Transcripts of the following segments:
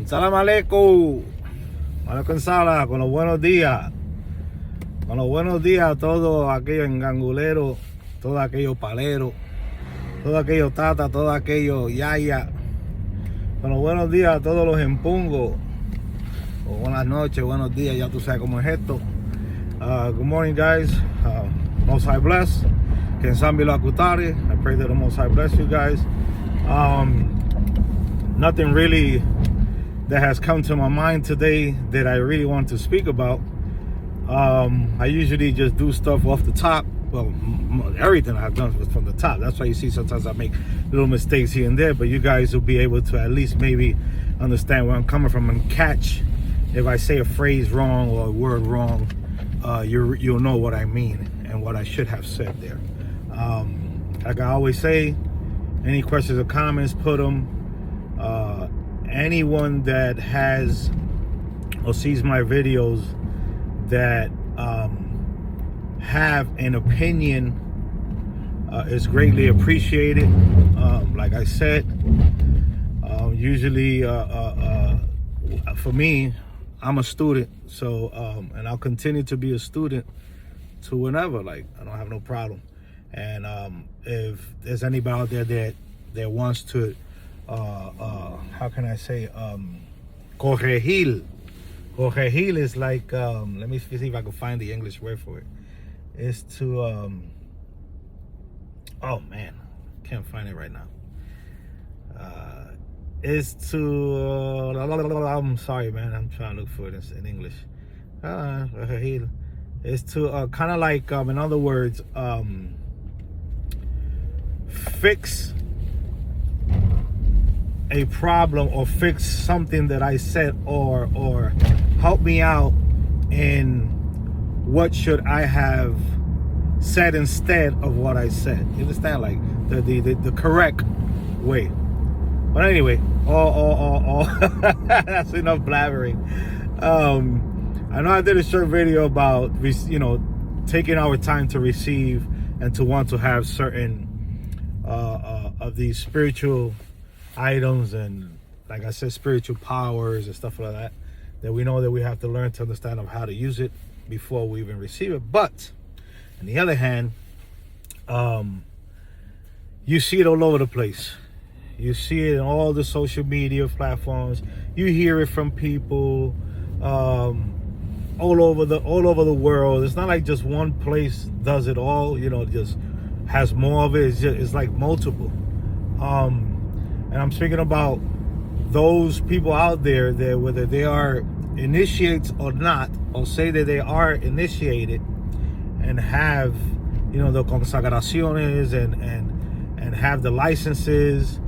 Salam aleikum. Alaikum salam. Con los buenos días. Con los buenos días a todos aquellos enganguleros, todos aquellos paleros, todos aquellos tatas, todos aquellos yaya. Con los buenos días a todos los empungos. O buenas noches, buenos días, ya tú sabes cómo es esto. Good morning, guys. Most High bless. Ken Sambilo Akutari. I pray that the Most High bless you guys. Nothing really that has come to my mind today that I really want to speak about. I usually just do stuff off the top. Well, everything I've done was from the top. That's why you see sometimes I make little mistakes here and there, but you guys will be able to at least maybe understand where I'm coming from and catch if I say a phrase wrong or a word wrong. You'll know what I mean and what I should have said there. Like I always say, any questions or comments, put them. Anyone that has or sees my videos that have an opinion is greatly appreciated. Like I said, usually for me, I'm a student, so and I'll continue to be a student to whenever. Like, I don't have no problem. And if there's anybody out there that wants to how can I say, corregir. Corregir is like, let me see if I can find the English word for it. It's to, oh man, can't find it right now. It's to, I'm sorry, man, I'm trying to look for it in English. Corregir. It's to kind of like, in other words, fix a problem or fix something that I said, or help me out in what should I have said instead of what I said. You understand? Like the correct way. But anyway, all that's enough blabbering. I know I did a short video about, taking our time to receive and to want to have certain of these spiritual items and, like I said, spiritual powers and stuff like that we know that we have to learn to understand of how to use it before we even receive it. But on the other hand, you see it all over the place. You see it in all the social media platforms. You hear it from people all over the world. It's not like just one place does it all, just has more of it. It's like multiple. And I'm speaking about those people out there that, whether they are initiates or not, or say that they are initiated and have, the consagraciones and have the licenses.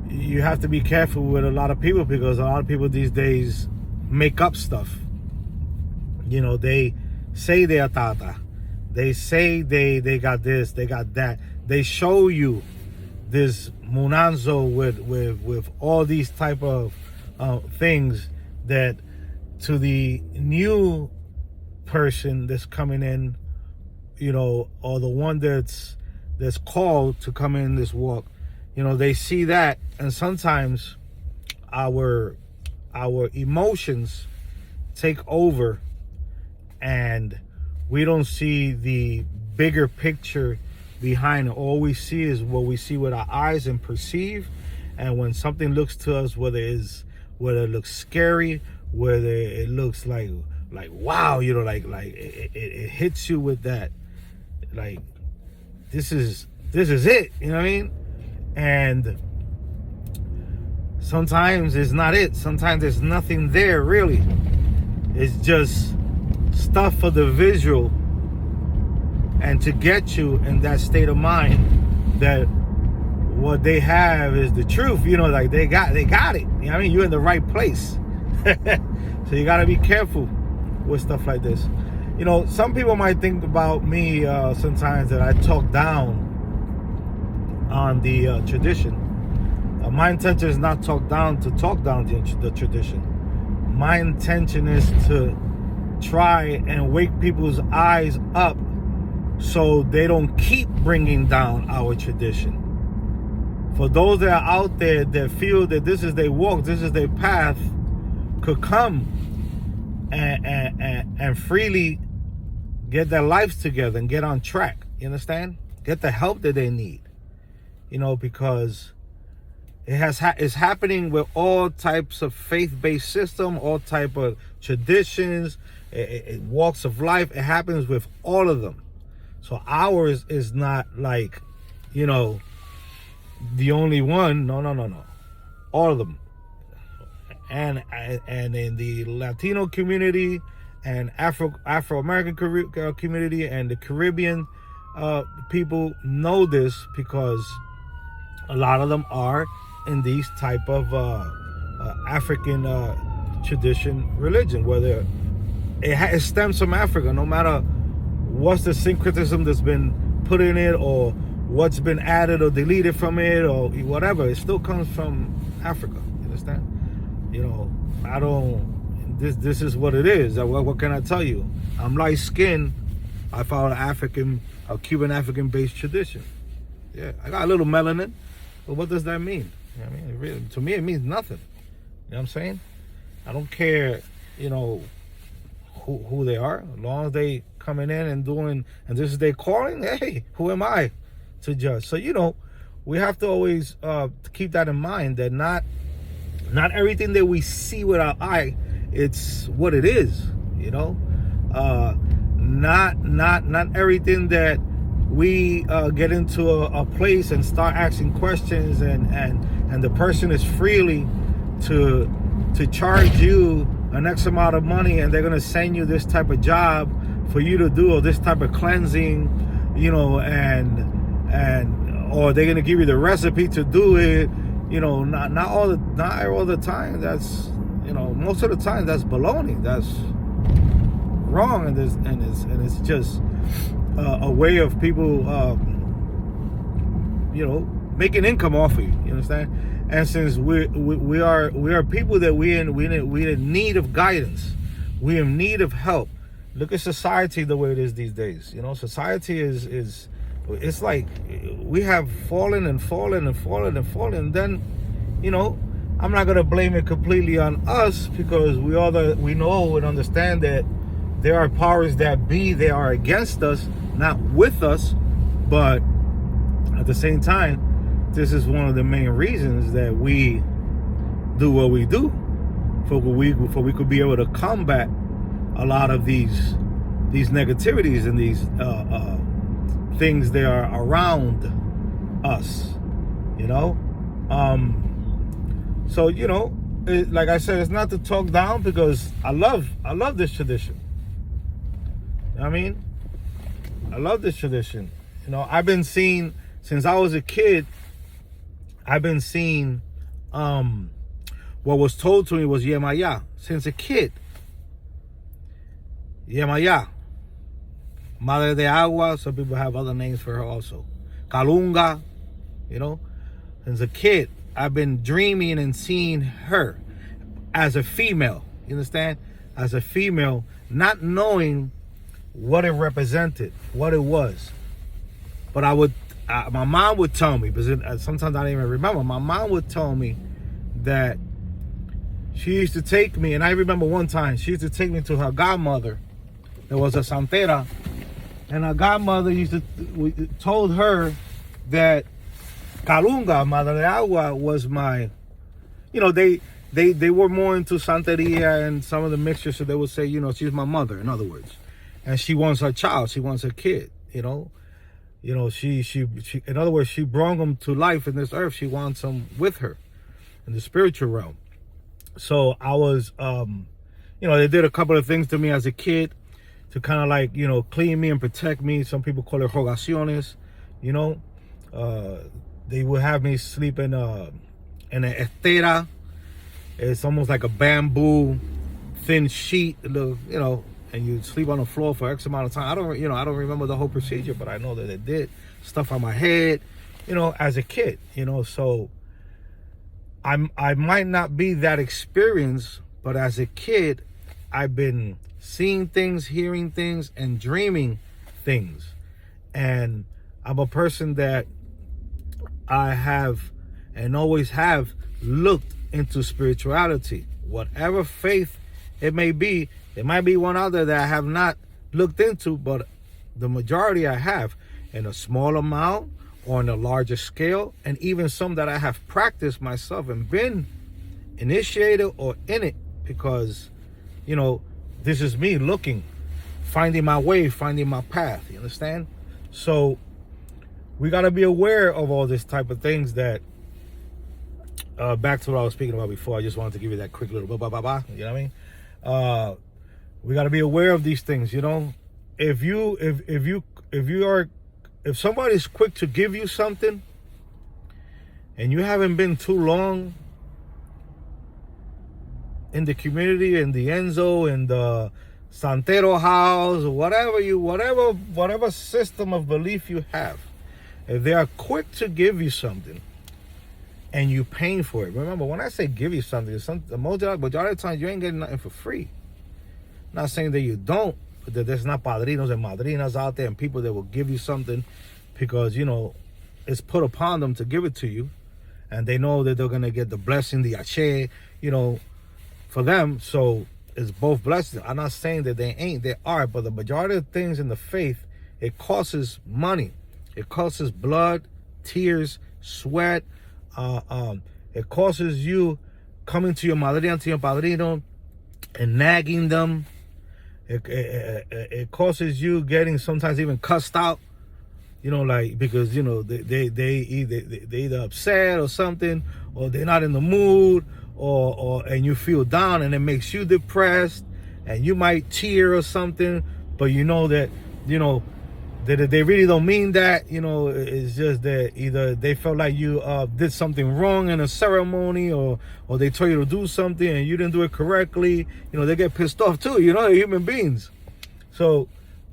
You have to be careful with a lot of people, because a lot of people these days make up stuff. They say they are tata. They say they got this, they got that. They show you this munanzo with all these type of things that to the new person that's coming in, or the one that's called to come in this walk, they see that, and sometimes our emotions take over, and we don't see the bigger picture behind it. All we see is what we see with our eyes and perceive. And when something looks to us, whether it looks scary, whether it looks like wow, it hits you with that, like this is it, you know what I mean? And sometimes it's not it. Sometimes there's nothing there really. It's just stuff for the visual, and to get you in that state of mind that what they have is the truth, like they got it. You know what I mean? You're in the right place. So you gotta be careful with stuff like this. Some people might think about me sometimes that I talk down on the tradition. My intention is not talk down the tradition. My intention is to try and wake people's eyes up so they don't keep bringing down our tradition. for those that are out there that feel that this is their walk, this is their path, could come and freely get their lives together and get on track. You understand? Get the help that they need. Because it's happening with all types of faith-based system, all type of traditions, walks of life. It happens with all of them. So ours is not like, the only one. No. All of them. And in the Latino community and Afro-American community and the Caribbean people know this, because a lot of them are in these type of African tradition religion, whether it stems from Africa, no matter what's the syncretism that's been put in it or what's been added or deleted from it or whatever, it still comes from Africa. You understand? This is what it is. What can I tell you? I'm light skinned. I follow a Cuban African based tradition. Yeah, I got a little melanin, but what does that mean? To me, it means nothing. You know what I'm saying? I don't care, who they are, as long as they coming in and doing, and this is their calling. Hey, who am I to judge? So we have to always keep that in mind, that not everything that we see with our eye, it's what it is. Not everything that we get into a place and start asking questions and the person is freely to charge you an X amount of money, and they're going to send you this type of job for you to do, or this type of cleansing, and or they're going to give you the recipe to do it. Not all the time. That's most of the time that's baloney. That's wrong, and it's just a way of people making income off of you. You understand? And since we are people that we in need of guidance, we in need of help. Look at society the way it is these days. Society is it's like we have fallen and fallen and fallen and fallen. And then, I'm not gonna blame it completely on us, because we know and understand that there are powers that be. They are against us, not with us, but at the same time, this is one of the main reasons that we do what we do, for we could be able to combat a lot of these negativities and these things that are around us. So like I said, it's not to talk down, because I love this tradition. I love this tradition. I've been seeing, since I was a kid, I've been seeing what was told to me was Yemaya since a kid. Yemaya, Madre de Agua. Some people have other names for her also. Kalunga. Since a kid, I've been dreaming and seeing her as a female. You understand? As a female, not knowing what it represented, what it was. But my mom would tell me, because sometimes I don't even remember. My mom would tell me that she used to take me, and I remember one time she used to take me to her godmother. There was a santera, and her godmother told her that Kalunga, Madre de Agua, was my, they were more into Santeria and some of the mixtures, so they would say, she's my mother, in other words, and she wants her child, she wants her kid, she in other words, she brought him to life in this earth. She wants him with her in the spiritual realm. So I was, they did a couple of things to me as a kid to kind of like, clean me and protect me. Some people call it rogaciones, they would have me sleep in an estera. It's almost like a bamboo thin sheet, and you sleep on the floor for X amount of time. I don't remember the whole procedure, but I know that it did stuff on my head, as a kid, so I might not be that experienced, but as a kid, I've been seeing things, hearing things, and dreaming things. And I'm a person that I have and always have looked into spirituality. Whatever faith it may be, there might be one out there that I have not looked into, but the majority I have, in a small amount or on a larger scale, and even some that I have practiced myself and been initiated or in it, because, you know, this is me looking, finding my way, finding my path. You understand? So we got to be aware of all this type of things. That back to what I was speaking about before. I just wanted to give you that quick little you know what I mean? We got to be aware of these things. You know, if somebody's quick to give you something and you haven't been too long in the community, in the Enzo, in the Santero house, or whatever system of belief you have, if they are quick to give you something and you paying for it. Remember, when I say give you something, the majority of the time you ain't getting nothing for free. Not saying that you don't, but that there's not padrinos and madrinas out there and people that will give you something because, you know, it's put upon them to give it to you, and they know that they're gonna get the blessing, the ashe, you know, for them. So it's both blessings. I'm not saying that they ain't, they are, but the majority of things in the faith, it costs money. It costs blood, tears, sweat. It causes you coming to your madrina, to your padrino, and nagging them. It causes you getting sometimes even cussed out, you know, like, because, you know, they either upset or something, or they're not in the mood, or and you feel down, and it makes you depressed, and you might tear or something, but you know that, you know, that they really don't mean that. You know, it's just that either they felt like you did something wrong in a ceremony, or they told you to do something and you didn't do it correctly. You know, they get pissed off too. You know, they're human beings. So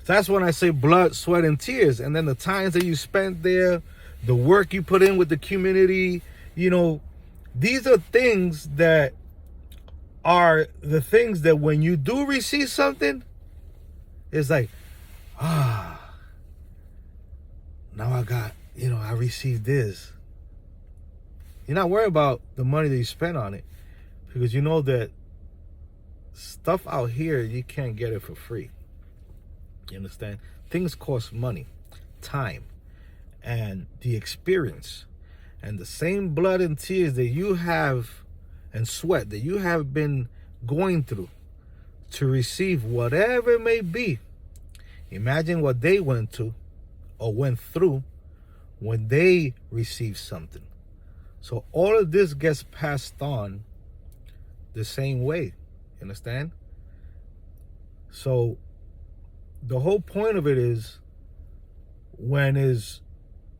that's when I say blood, sweat, and tears. And then the times that you spent there, the work you put in with the community, you know, these are things that are the things that when you do receive something, it's like, now I got, you know, I received this. You're not worried about the money that you spent on it, because you know that stuff out here, you can't get it for free. You understand? Things cost money, time, and the experience. And the same blood and tears that you have, and sweat that you have been going through to receive whatever it may be. Imagine what they went to or went through when they received something. So all of this gets passed on the same way. You understand? So the whole point of it is, when is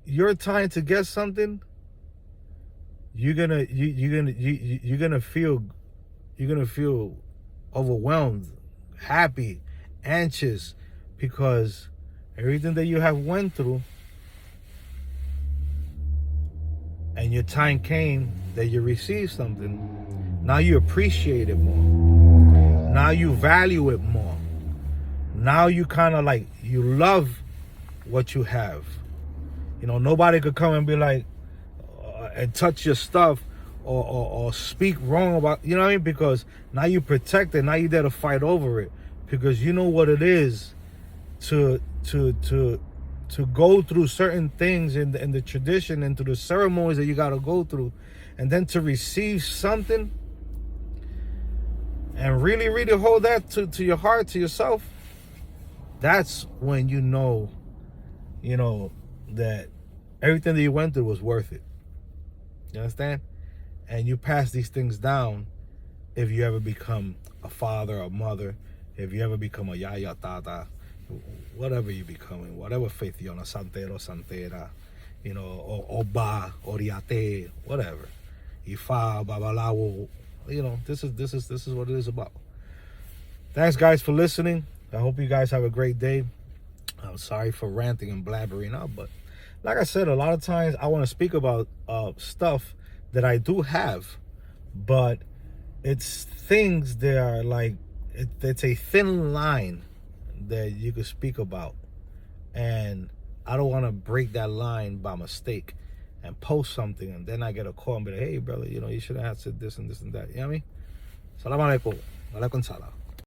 your time to get something, you're gonna feel overwhelmed, happy, anxious, because everything that you have went through, and your time came that you received something, now you appreciate it more. Now you value it more. Now you kind of like, you love what you have. You know, nobody could come and be like, and touch your stuff, or speak wrong about, you know what I mean? Because now you protect it. Now you there to fight over it, because you know what it is to go through certain things in the tradition and through the ceremonies that you got to go through, and then to receive something and really, really hold that to your heart, to yourself. That's when you know that everything that you went through was worth it. You understand? And you pass these things down if you ever become a father or mother, if you ever become a yaya, tata, whatever you becoming, whatever faith you're on, a santero, santera, you know, or oba, oriate, whatever, ifa, babalawo, you know, this is what it is about. Thanks, guys, for listening. I hope you guys have a great day. I'm sorry for ranting and blabbering out, but like I said, a lot of times I want to speak about stuff that I do have, but it's things that are like, it's a thin line that you could speak about, and I don't want to break that line by mistake and post something, and then I get a call and be like, hey, brother, you know, you shouldn't have said this and this and that. You know what I mean? Salam alaikum. Alaikum salam.